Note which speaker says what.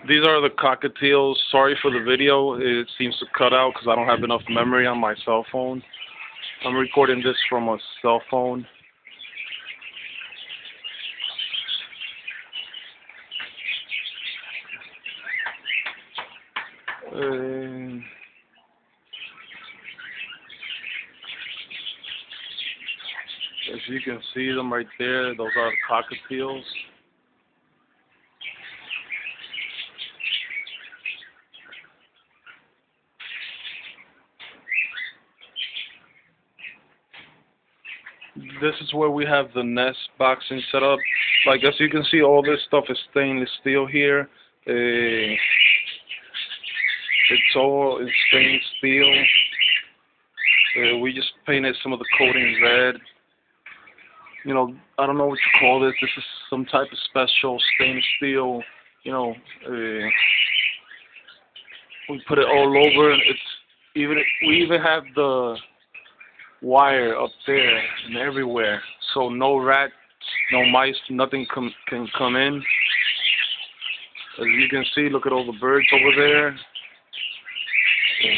Speaker 1: These are the cockatiels. Sorry for the video. It seems to cut out because I don't have enough memory on my cell phone. I'm recording this from a cell phone. As you can see them right there, those are cockatiels. This is where we have the nest boxing set up. Like, as you can see, all this stuff is stainless steel here. It's all in stainless steel. We just painted some of the coating red. You know, I don't know what you call this. This is some type of special stainless steel. You know, we put it all over. We even have the wire up there and everywhere, so no rats, no mice, nothing can come in. As you can see, look at all the birds over there.